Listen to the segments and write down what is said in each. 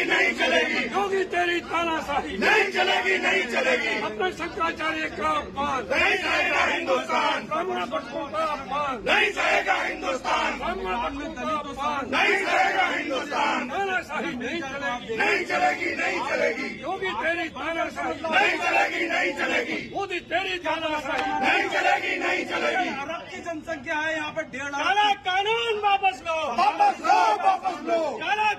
नहीं चलेगी योगी तेरी तानाशाही नहीं चलेगी नहीं चलेगी अपने शंकराचार्य का अपमान नहीं सहेगा हिंदुस्तान ब्राह्मण बच्चों का अपमान नहीं सहेगा हिंदुस्तान ब्राह्मण बच्चों का अपमान नहीं सहेगा हिंदुस्तान तानाशाही नहीं चलेगी नहीं चलेगी नहीं चलेगी योगी तेरी तानाशाही नहीं चलेगी नहीं चलेगी मोदी तेरी तानाशाही नहीं चलेगी नहीं चलेगी। भारत की जनसंख्या है यहाँ पे 1.5 लाख। कानून वापस लो वापस लो वापस लो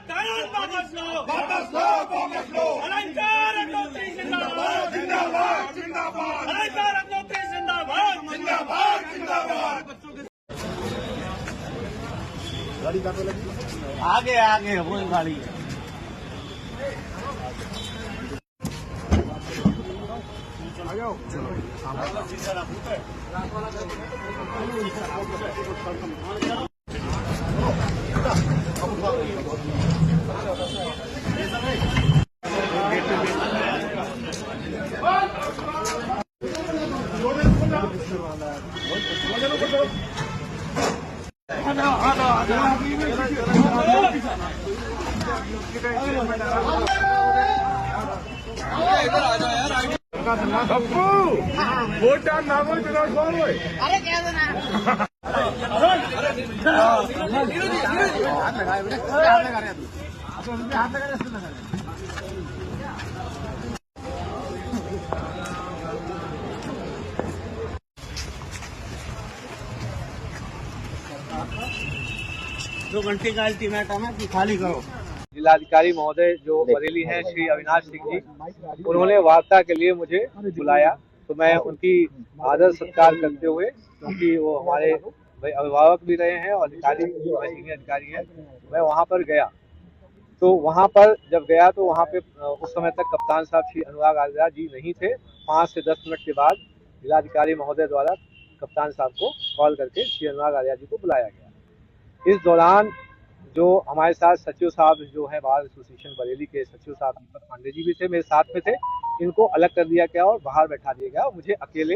कानून वापस लो वापस लो वापस लो। अलंकार अग्निहोत्री जिंदाबाद जिंदाबाद जिंदाबाद अलंकार अग्निहोत्री जिंदाबाद जिंदाबाद जिंदाबाद। गाड़ी कहाँ पे लगी? आगे आगे वो गाड़ी है। आ जाओ सबको वोट डालना चुनाव कौन हो? अरे क्या देना हाथ लगा रहे दो घंटे का अल्टीमेटम है कि खाली करो। जिलाधिकारी महोदय जो बरेली हैं श्री अविनाश सिंह जी, उन्होंने वार्ता के लिए मुझे बुलाया तो मैं उनकी आदर सत्कार करते हुए, क्योंकि वो हमारे अभिभावक भी रहे हैं और अधिकारी सीनियर अधिकारी हैं, मैं वहाँ पर गया। तो वहाँ पर जब गया तो वहाँ पे उस समय तक कप्तान साहब श्री अनुराग आर्या जी नहीं थे। 5 से 10 मिनट के बाद जिलाधिकारी महोदय द्वारा कप्तान साहब को कॉल करके श्री अनुराग आर्या जी को बुलाया गया। इस दौरान जो हमारे साथ सचिव साहब जो है बार एसोसिएशन बरेली के सचिव साहब दीपक पांडे जी भी थे, मेरे साथ में थे। इनको अलग कर दिया गया और बाहर बैठा दिया गया और मुझे अकेले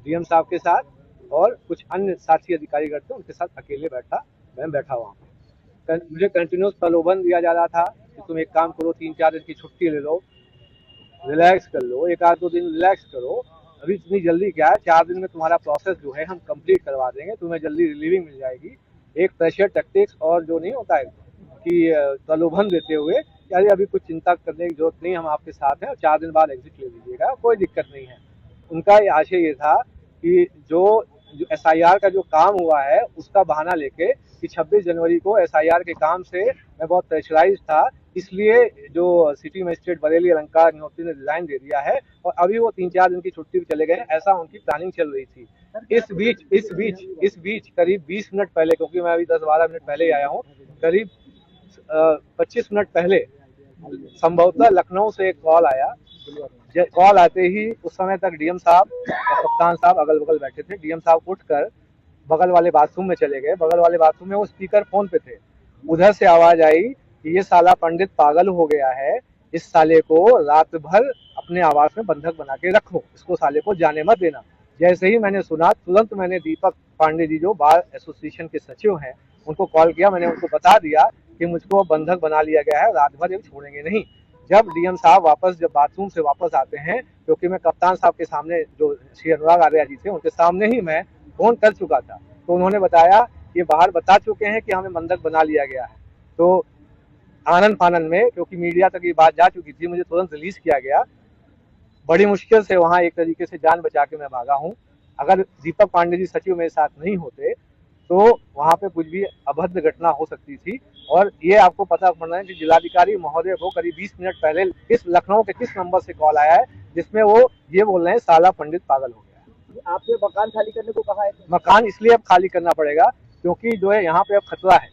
डीएम साहब के साथ और कुछ अन्य साथी अधिकारी थे उनके साथ अकेले मैं बैठा वहाँ पे। मुझे कंटिन्यूस प्रलोभन दिया जा रहा था कि तुम एक काम करो, 3-4 दिन की छुट्टी ले लो, रिलैक्स कर लो, 1-2 दिन रिलैक्स करो, अभी इतनी जल्दी क्या है, 4 दिन में तुम्हारा प्रोसेस जो है हम कंप्लीट करवा देंगे, तुम्हें जल्दी रिलीविंग मिल जाएगी। एक प्रेशर टैक्टिक्स और जो नहीं होता है कि प्रलोभन देते हुए यार अभी कुछ चिंता करने की जरूरत नहीं, हम आपके साथ हैं और 4 दिन बाद एग्जिट ले लीजिएगा, कोई दिक्कत नहीं है। उनका आशय ये था कि जो SIR का जो काम हुआ है उसका बहाना लेके कि 26 जनवरी को SIR के काम से मैं बहुत प्रेशराइज था, इसलिए जो सिटी मजिस्ट्रेट बरेली अलंकार अग्निहोत्री ने रिजाइन दे दिया है और अभी वो 3-4 दिन की छुट्टी पे चले गए, ऐसा उनकी प्लानिंग चल रही थी। इस बीच करीब 20 मिनट पहले, क्योंकि मैं अभी 10-12 मिनट पहले ही आया हूँ, करीब 25 मिनट पहले संभवतः लखनऊ से एक कॉल आया। कॉल आते ही उस समय तक डीएम साहब और कप्तान साहब अगल बगल बैठे थे। डीएम साहब उठकर बगल वाले बाथरूम में चले गए। बगल वाले बाथरूम में वो स्पीकर फोन पे थे। उधर से आवाज आई कि ये साला पंडित पागल हो गया है, इस साले को रात भर अपने आवास में बंधक बना के रखो, इसको साले को जाने मत देना। जैसे ही मैंने सुना तुरंत मैंने दीपक पांडे जी जो बार एसोसिएशन के सचिव हैं उनको कॉल किया। मैंने उनको बता दिया कि मुझको बंधक बना लिया गया है, रात भर ये छोड़ेंगे नहीं। जब डीएम साहब जब बाथरूम से वापस आते हैं, क्योंकि मैं कप्तान साहब के सामने जो श्री अनुराग आर्या जी थे उनके सामने ही मैं फोन कर चुका था, तो उन्होंने बताया कि बाहर बता चुके हैं कि हमें बंधक बना लिया गया है। तो आनंद फानन में, क्योंकि मीडिया तक ये बात जा चुकी थी, मुझे तुरंत रिलीज किया गया। बड़ी मुश्किल से वहाँ एक तरीके से जान बचा के मैं भागा हूँ। अगर दीपक पांडे जी सचिव मेरे साथ नहीं होते तो वहाँ पे कुछ भी अभद्र घटना हो सकती थी। और ये आपको पता पड़ना है कि जिलाधिकारी महोदय को करीब 20 मिनट पहले इस लखनऊ के किस नंबर से कॉल आया है जिसमें वो ये बोल रहे हैं साला पंडित पागल हो गया। आपसे मकान खाली करने को कहा है? मकान इसलिए अब खाली करना पड़ेगा क्योंकि जो है यहाँ पे अब खतरा है।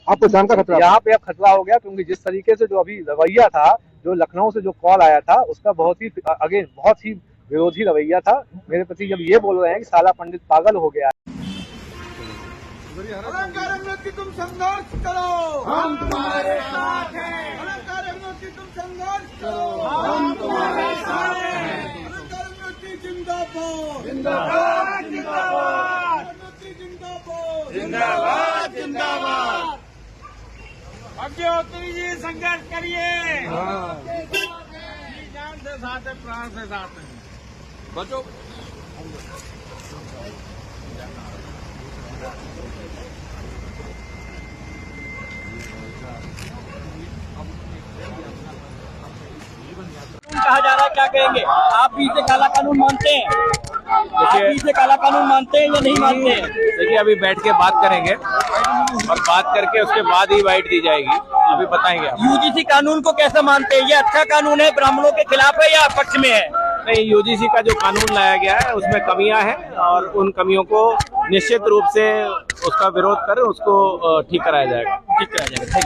आपको जान का खतरा? यहाँ पे अब खतरा हो गया, क्योंकि जिस तरीके से जो अभी रवैया था, जो लखनऊ से जो कॉल आया था उसका बहुत ही विरोधी रवैया था मेरे प्रति। जब ये बोल रहे हैं कि साला पंडित पागल हो गया। अलंकार अग्निहोत्री तुम संघर्ष करो, हम तुम्हारे साथ हैं। अलंकार अग्निहोत्री तुम संघर्ष करो, हम तुम्हारे साथ हैं। अलंकार अग्निहोत्री जिंदाबाद जिंदाबाद जिंदाबाद, अग्निहोत्री जिंदाबाद जिंदाबाद जिंदाबाद। मुख्यमंत्री जी संघर्ष करिए। हाँ। जान से साथ है, प्राण से साथ है। बचो। कहा जा रहा है, क्या कहेंगे? आप भी इसे काला कानून मानते हैं? आप भी इसे काला कानून मानते हैं या नहीं मानते हैं? देखिए अभी बैठ के बात करेंगे और बात करके उसके बाद ही वाइट दी जाएगी, अभी बताएंगे आप। यूजीसी कानून को कैसे मानते हैं? ये अच्छा कानून है, ब्राह्मणों के खिलाफ है या पक्ष में है? नहीं, यूजीसी का जो कानून लाया गया है उसमें कमियां हैं और उन कमियों को निश्चित रूप से उसका विरोध कर उसको ठीक कराया जाएगा। ठीक कराया जाएगा।